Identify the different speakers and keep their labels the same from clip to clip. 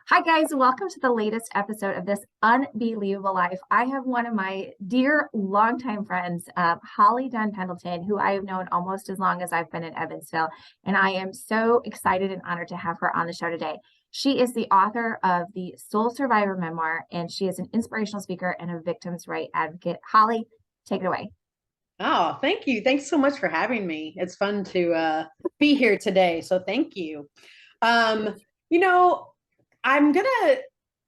Speaker 1: Hi, guys. Welcome to the latest episode of this Unbelievable Life. I have one of my dear longtime friends, Holly Dunn Pendleton, who I have known almost as long as I've been in Evansville. And I am so excited and honored to have her on the show today. She is the author of the Soul Survivor memoir, and she is an inspirational speaker and a victims' right advocate. Holly, take it away.
Speaker 2: Oh, thank you. Thanks so much for having me. It's fun to be here today. So thank you. Um, you know, I'm gonna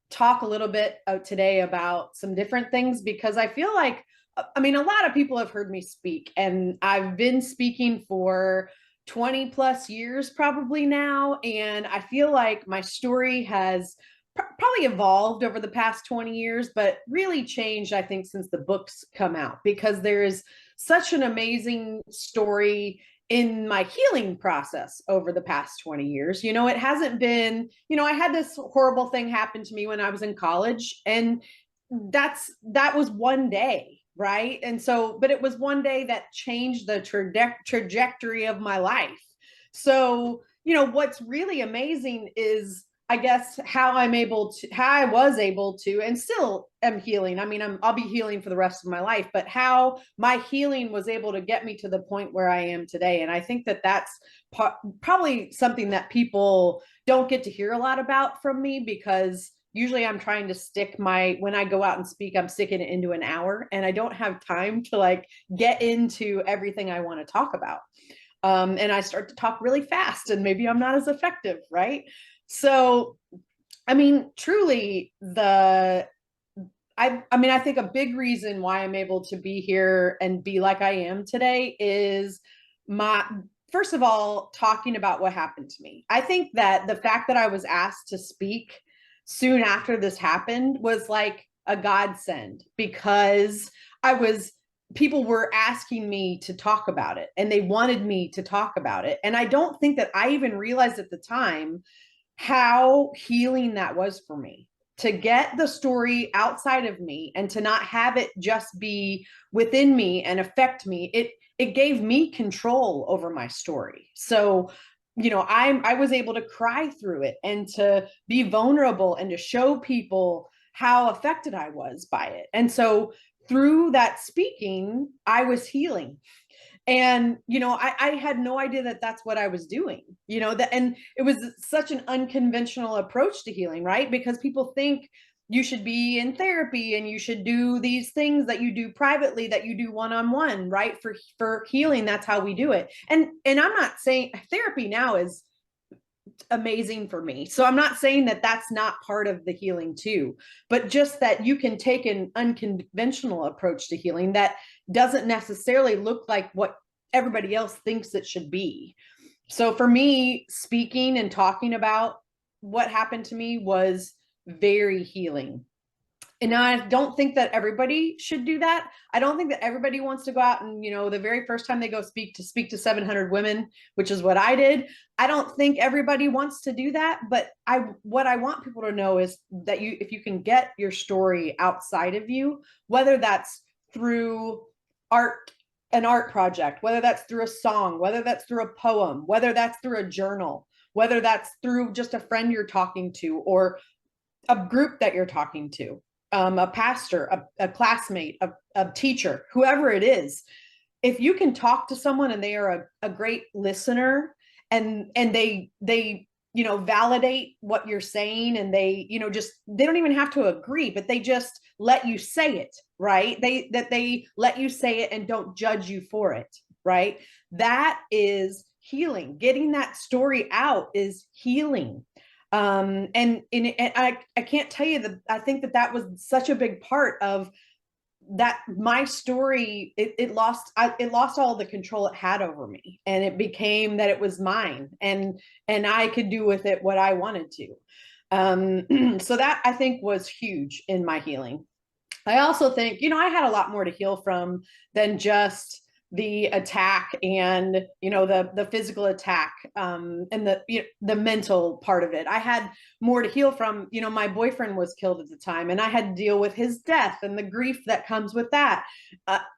Speaker 2: talk a little bit today about some different things because I feel like, a lot of people have heard me speak, and I've been speaking for 20 plus years probably now. And I feel like my story has probably evolved over the past 20 years, but really changed, I think, since the books come out, because there is such an amazing story in my healing process over the past 20 years. It hasn't been, I had this horrible thing happen to me when I was in college, and that was one day, right? And so, but it was one day that changed the trajectory of my life. So, what's really amazing is, I guess, how I was able to, and still am healing. I'll be healing for the rest of my life, but how my healing was able to get me to the point where I am today. And I think that that's probably something that people don't get to hear a lot about from me, because usually I'm trying to when I go out and speak, I'm sticking it into an hour, and I don't have time to get into everything I want to talk about. And I start to talk really fast, and maybe I'm not as effective, right? So, truly, I think a big reason why I'm able to be here and be like I am today is my, first of all, talking about what happened to me. I think that the fact that I was asked to speak soon after this happened was like a godsend, because people were asking me to talk about it, and they wanted me to talk about it. And I don't think that I even realized at the time how healing that was for me, to get the story outside of me and to not have it just be within me and affect me. It gave me control over my story. So, I was able to cry through it and to be vulnerable and to show people how affected I was by it. And so through that speaking, I was healing. And I had no idea that that's what I was doing. And it was such an unconventional approach to healing, right? Because people think you should be in therapy and you should do these things that you do privately, that you do one-on-one, right? For healing, that's how we do it. And I'm not saying therapy now is amazing for me, so I'm not saying that that's not part of the healing too, but just that you can take an unconventional approach to healing that doesn't necessarily look like what everybody else thinks it should be. So for me, speaking and talking about what happened to me was very healing. And I don't think that everybody should do that. I don't think that everybody wants to go out and, the very first time they go speak to 700 women, which is what I did. I don't think everybody wants to do that. But what I want people to know is that if you can get your story outside of you, whether that's through art, an art project, whether that's through a song, whether that's through a poem, whether that's through a journal, whether that's through just a friend you're talking to, or a group that you're talking to, a pastor, a classmate, a teacher, whoever it is, if you can talk to someone and they are a great listener, and they validate what you're saying, and they don't even have to agree, but they just let you say it, right? They let you say it and don't judge you for it, right? That is healing. Getting that story out is healing. I can't tell you that I think that was such a big part of that. My story, it lost all the control it had over me, and it became that it was mine, and I could do with it what I wanted to. So that, I think, was huge in my healing. I also think, I had a lot more to heal from than just the attack, and the physical attack, and the mental part of it. I had more to heal from. My boyfriend was killed at the time, and I had to deal with his death and the grief that comes with that.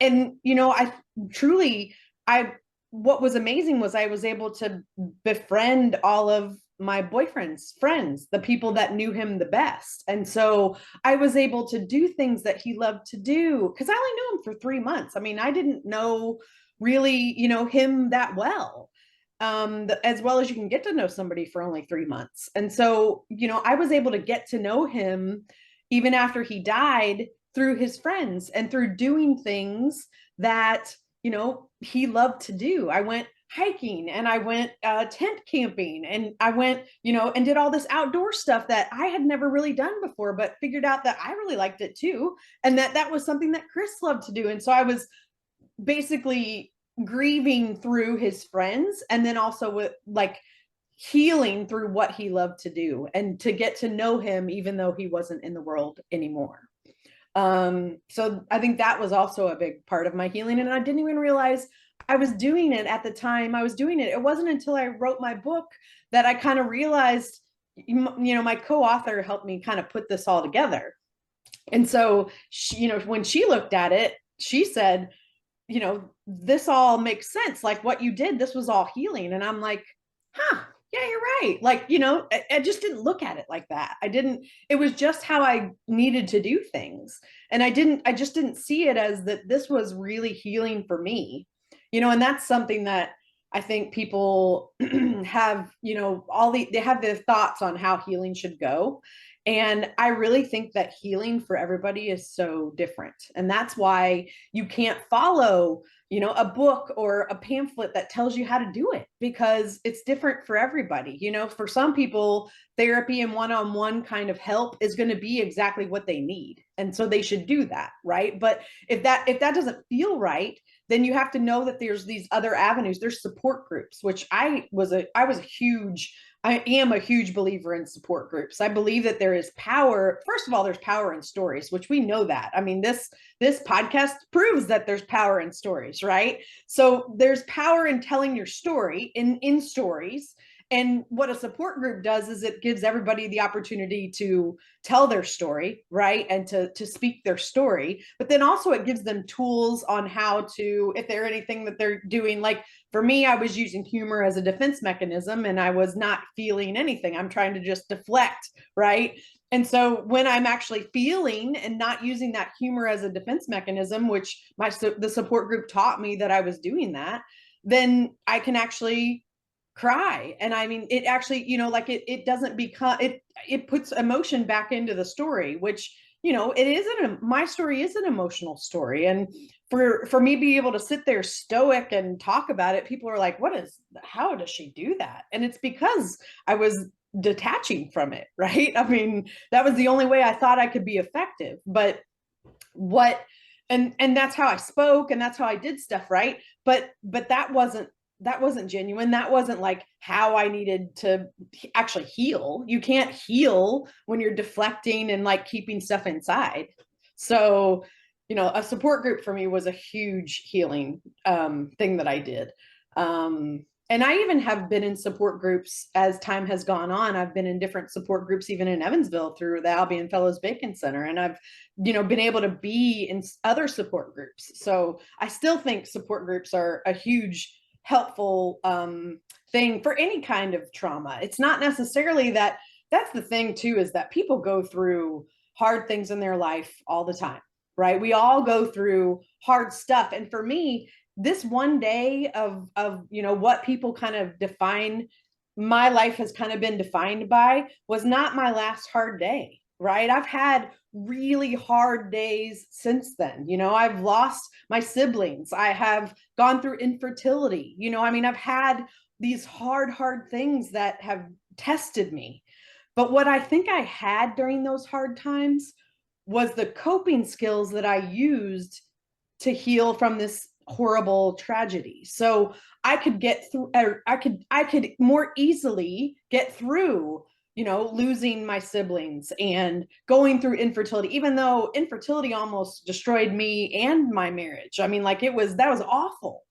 Speaker 2: And I truly, I what was amazing was I was able to befriend all of my boyfriend's friends, the people that knew him the best. And so I was able to do things that he loved to do because I only knew him for 3 months. I mean, I didn't know really, him that well. As well as you can get to know somebody for only 3 months. And so, I was able to get to know him even after he died through his friends and through doing things that, he loved to do. I went hiking and I went tent camping and I went, and did all this outdoor stuff that I had never really done before, but figured out that I really liked it too. And that was something that Chris loved to do. And so I was basically grieving through his friends and then also with like healing through what he loved to do and to get to know him even though he wasn't in the world anymore. So I think that was also a big part of my healing, and I didn't even realize I was doing it at the time I was doing it. It wasn't until I wrote my book that I kind of realized, my co-author helped me kind of put this all together. And so she, when she looked at it, she said, this all makes sense. Like what you did, this was all healing. And I'm like, yeah, you're right. Like, I just didn't look at it like that. It was just how I needed to do things. And I just didn't see it as that this was really healing for me, and that's something that I think people have, they have their thoughts on how healing should go. And I really think that healing for everybody is so different. And that's why you can't follow, a book or a pamphlet that tells you how to do it because it's different for everybody. For some people, therapy and one-on-one kind of help is going to be exactly what they need. And so they should do that, right? But if that doesn't feel right, then you have to know that there's these other avenues. There's support groups, which I am a huge believer in support groups. I believe that there is power. First of all, there's power in stories, which we know that. I mean, this podcast proves that there's power in stories, right? So there's power in telling your story in stories. And what a support group does is it gives everybody the opportunity to tell their story, right? And to speak their story. But then also it gives them tools on how to, if there's anything that they're doing, like for me, I was using humor as a defense mechanism and I was not feeling anything. I'm trying to just deflect, right? And so when I'm actually feeling and not using that humor as a defense mechanism, which the support group taught me that I was doing that, then I can actually cry. And I mean, it actually, it doesn't become, it puts emotion back into the story, which, my story is an emotional story. And for me being able to sit there stoic and talk about it, people are like, how does she do that? And it's because I was detaching from it, right? I mean, that was the only way I thought I could be effective. But and that's how I spoke and that's how I did stuff, right? But that wasn't genuine. That wasn't like how I needed to actually heal. You can't heal when you're deflecting and like keeping stuff inside. So, a support group for me was a huge healing thing that I did. And I even have been in support groups as time has gone on. I've been in different support groups, even in Evansville through the Albion Fellows Bacon Center. And I've, been able to be in other support groups. So I still think support groups are a huge helpful thing for any kind of trauma. It's not necessarily that's the thing too, is that people go through hard things in their life all the time, right? We all go through hard stuff. And for me, this one day of what people kind of define my life has kind of been defined by was not my last hard day, right? I've had really hard days since then. I've lost my siblings. I have gone through infertility. I've had these hard things that have tested me. But what I think I had during those hard times was the coping skills that I used to heal from this horrible tragedy. So I could get through, I could more easily get through, losing my siblings and going through infertility, even though infertility almost destroyed me and my marriage. I mean, like that was awful.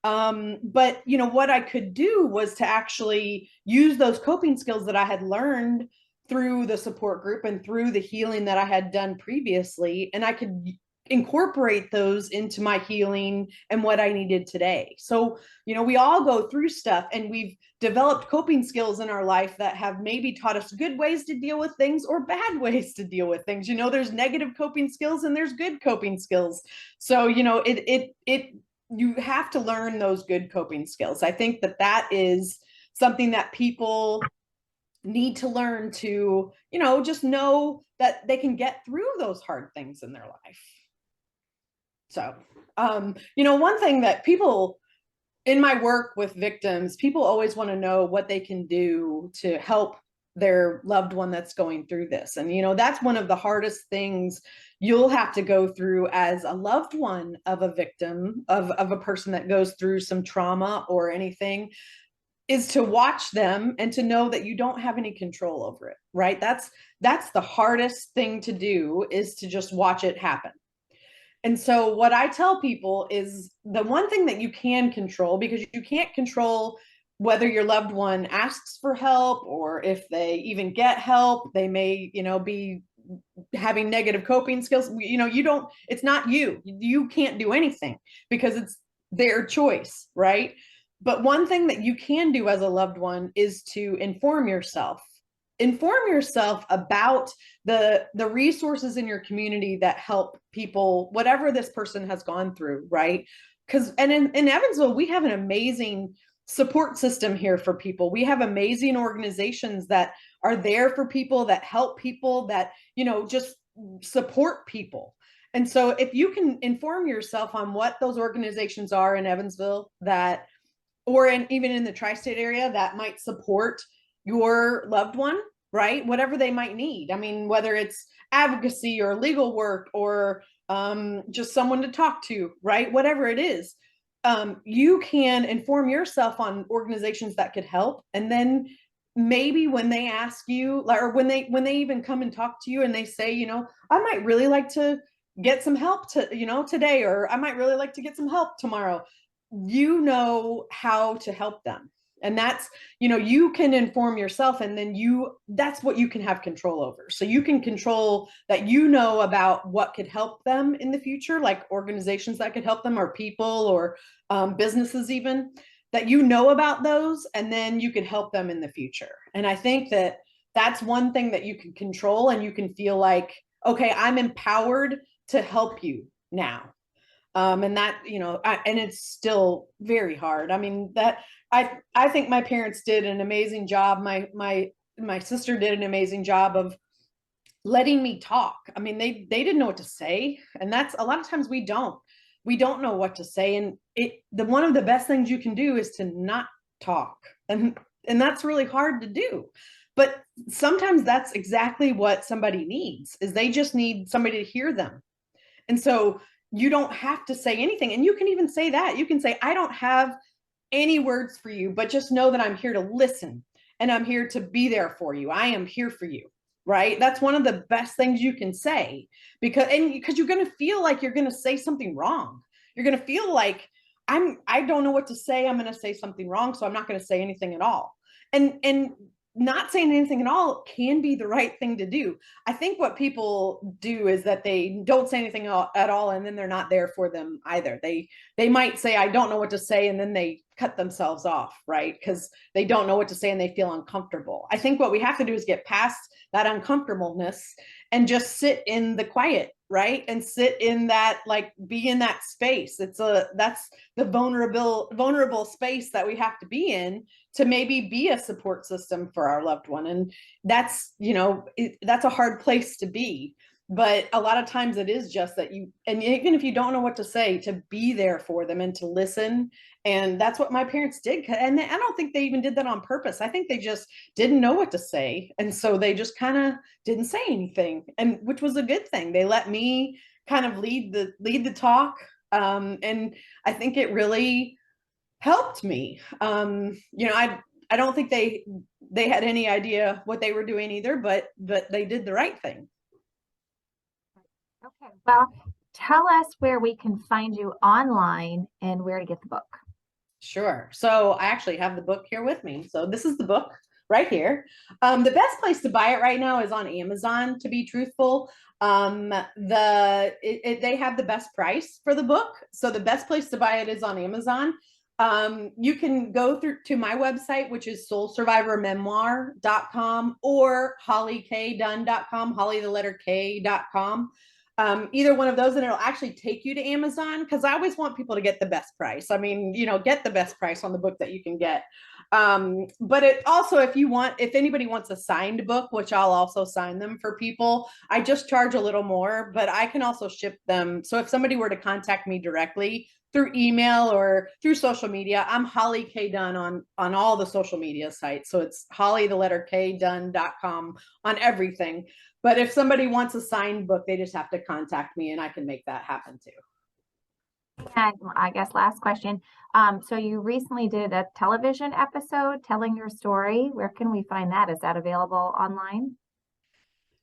Speaker 2: But what I could do was to actually use those coping skills that I had learned through the support group and through the healing that I had done previously. And I could incorporate those into my healing and what I needed today. So, we all go through stuff, and we've developed coping skills in our life that have maybe taught us good ways to deal with things or bad ways to deal with things. There's negative coping skills and there's good coping skills. So, you have to learn those good coping skills. I think that is something that people need to learn to, just know that they can get through those hard things in their life. So, one thing that people in my work with victims, people always want to know what they can do to help their loved one that's going through this. And, that's one of the hardest things you'll have to go through as a loved one of a victim of a person that goes through some trauma or anything, is to watch them and to know that you don't have any control over it, right? That's the hardest thing to do, is to just watch it happen. And so what I tell people is the one thing that you can control, because you can't control whether your loved one asks for help or if they even get help. They may, be having negative coping skills. It's not you. You can't do anything because it's their choice, right? But one thing that you can do as a loved one is to inform yourself about the resources in your community that help people, whatever this person has gone through, right? And in Evansville, we have an amazing support system here for people. We have amazing organizations that are there for people, that help people, that, just support people. And so if you can inform yourself on what those organizations are in Evansville, that, or even in the tri-state area, that might support your loved one, right? Whatever they might need. I mean, whether it's advocacy or legal work or just someone to talk to, right? Whatever it is, you can inform yourself on organizations that could help. And then maybe when they ask you, or when they even come and talk to you and they say, I might really like to get some help today, or I might really like to get some help tomorrow, how to help them. And that's, you can inform yourself, and then that's what you can have control over. So you can control that, about what could help them in the future, like organizations that could help them, or people, or businesses even, that about those, and then you could help them in the future. And I think that that's one thing that you can control, and you can feel like, okay, I'm empowered to help you now. And that, and it's still very hard. I mean, I think my parents did an amazing job. My sister did an amazing job of letting me talk. I mean, they didn't know what to say. And that's a lot of times we don't know what to say. And one of the best things you can do is to not talk. And that's really hard to do. But sometimes that's exactly what somebody needs, is they just need somebody to hear them. And so you don't have to say anything. And you can even say that. You can say, I don't have any words for you, but just know that I'm here to listen, and I'm here to be there for you. I am here for you, right? That's one of the best things you can say, because you're going to feel like you're going to say something wrong. You're going to feel like, I don't know what to say. I'm going to say something wrong, so I'm not going to say anything at all. And not saying anything at all can be the right thing to do. I think what people do is that they don't say anything at all, and then they're not there for them either. They might say, I don't know what to say, and then they cut themselves off, right? Because they don't know what to say and they feel uncomfortable. I think what we have to do is get past that uncomfortableness and just sit in the quiet, right? And sit in that, like, be in that space. That's the vulnerable space that we have to be in, to maybe be a support system for our loved one. And that's, that's a hard place to be. But a lot of times it is just that and even if you don't know what to say, to be there for them and to listen. And that's what my parents did. And I don't think they even did that on purpose. I think they just didn't know what to say. And so they just kind of didn't say anything, and which was a good thing. They let me kind of lead the talk. And I think it really helped me. I don't think they had any idea what they were doing either, but they did the right thing.
Speaker 1: Okay, well, tell us where we can find you online and where to get the book.
Speaker 2: Sure. So I actually have the book here with me. So this is the book right here. The best place to buy it right now is on Amazon, to be truthful. They have the best price for the book. So the best place to buy it is on Amazon. You can go through to my website, which is soulsurvivormemoir.com or hollykdunn.com, holly the letter k.com. Either one of those, and it'll actually take you to Amazon, because I always want people to get the best price. I mean, get the best price on the book that you can get. But it also, if anybody wants a signed book, which I'll also sign them for people, I just charge a little more, but I can also ship them. So if somebody were to contact me directly through email or through social media, I'm Holly K Dunn on all the social media sites. So it's holly the letter k.dunn.com on everything. But if somebody wants a signed book, they just have to contact me and I can make that happen too.
Speaker 1: And I guess last question. So you recently did a television episode telling your story. Where can we find that? Is that available online?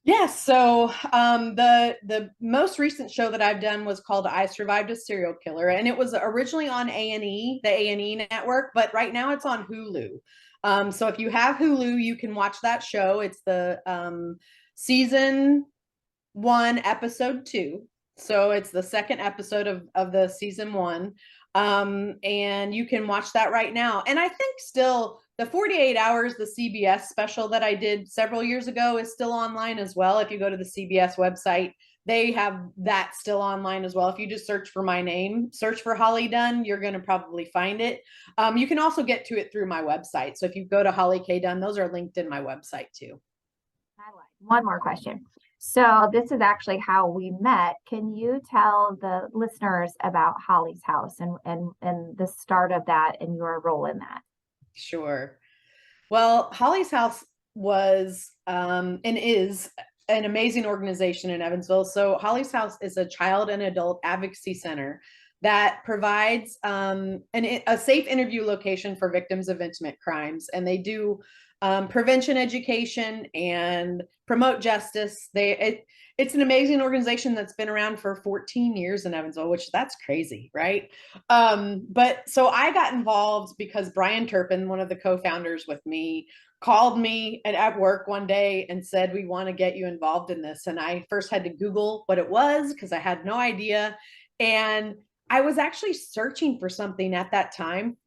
Speaker 2: Yes. So the most recent show that I've done was called I Survived a Serial Killer, and it was originally on A&E, the A&E network, but right now it's on Hulu. So if you have Hulu, you can watch that show. It's the season 1, episode 2. So it's the second episode of the season 1. And you can watch that right now. And I think still the 48 hours, the CBS special that I did several years ago, is still online as well. If you go to the CBS website, they have that still online as well. If you just search for my name, search for Holly Dunn, you're going to probably find it. You can also get to it through my website. So if you go to Holly K Dunn, those are linked in my website too.
Speaker 1: One more question. So this is actually how we met. Can you tell the listeners about Holly's House and the start of that and your role in that?
Speaker 2: Sure. Well, Holly's House was and is an amazing organization in Evansville. So Holly's House is a child and adult advocacy center that provides a safe interview location for victims of intimate crimes. And they do prevention education and promote justice. It's an amazing organization that's been around for 14 years in Evansville, which that's crazy, right? But so I got involved because Brian Turpin, one of the co-founders with me, called me at work one day and said, we want to get you involved in this. And I first had to Google what it was because I had no idea. And I was actually searching for something at that time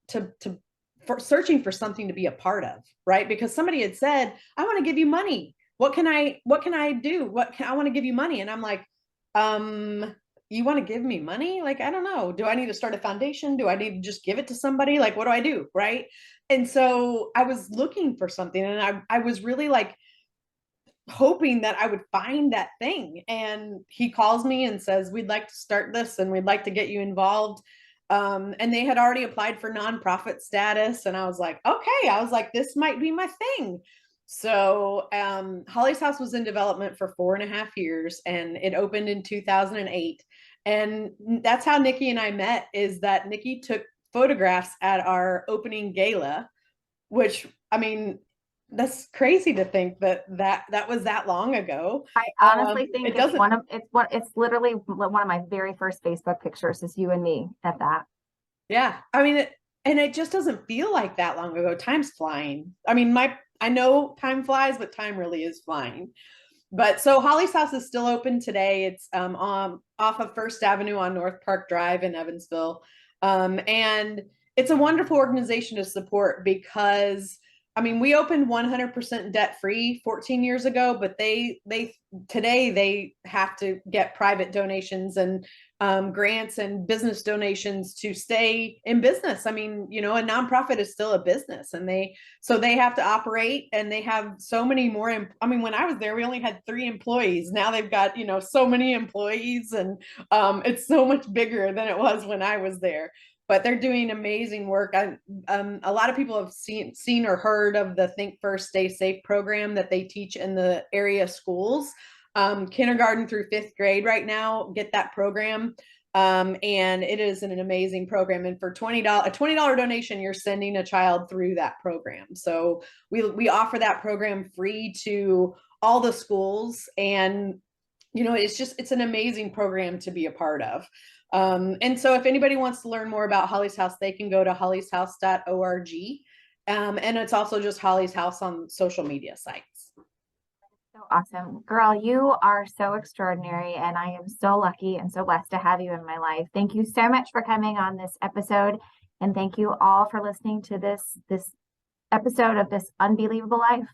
Speaker 2: searching for something to be a part of, right? Because somebody had said, I want to give you money. What can I do? I want to give you money. And I'm like, you want to give me money? Like, I don't know. Do I need to start a foundation? Do I need to just give it to somebody? Like, what do I do? Right. And so I was looking for something, and I was really like hoping that I would find that thing. And he calls me and says, we'd like to start this and we'd like to get you involved. And they had already applied for nonprofit status. And I was like, okay, this might be my thing. So Holly's House was in development for 4.5 years, and it opened in 2008. And that's how Nikki and I met, is that Nikki took photographs at our opening gala, which, I mean, that's crazy to think that was that long ago.
Speaker 1: I honestly think it's literally one of my very first Facebook pictures is you and me at that.
Speaker 2: Yeah. I mean, it just doesn't feel like that long ago. Time's flying. I mean, I know time flies, but time really is flying. But so Holly's House is still open today. It's off of First Avenue on North Park Drive in Evansville. And it's a wonderful organization to support because, I mean, we opened 100% debt free 14 years ago, but today they have to get private donations and grants and business donations to stay in business. I mean, a nonprofit is still a business, and they have to operate, and they have so many more. I mean, when I was there, we only had 3 employees. Now they've got, so many employees, and it's so much bigger than it was when I was there. But they're doing amazing work. A lot of people have seen or heard of the Think First, Stay Safe program that they teach in the area schools. Kindergarten through 5th grade right now get that program. And it is an amazing program. And for a $20 donation, you're sending a child through that program. So we offer that program free to all the schools. And, it's an amazing program to be a part of. And so if anybody wants to learn more about Holly's House, they can go to hollyshouse.org. And it's also just Holly's house on social media sites.
Speaker 1: So awesome. Girl, you are so extraordinary, and I am so lucky and so blessed to have you in my life. Thank you so much for coming on this episode, and thank you all for listening to this episode of This Unbelievable Life.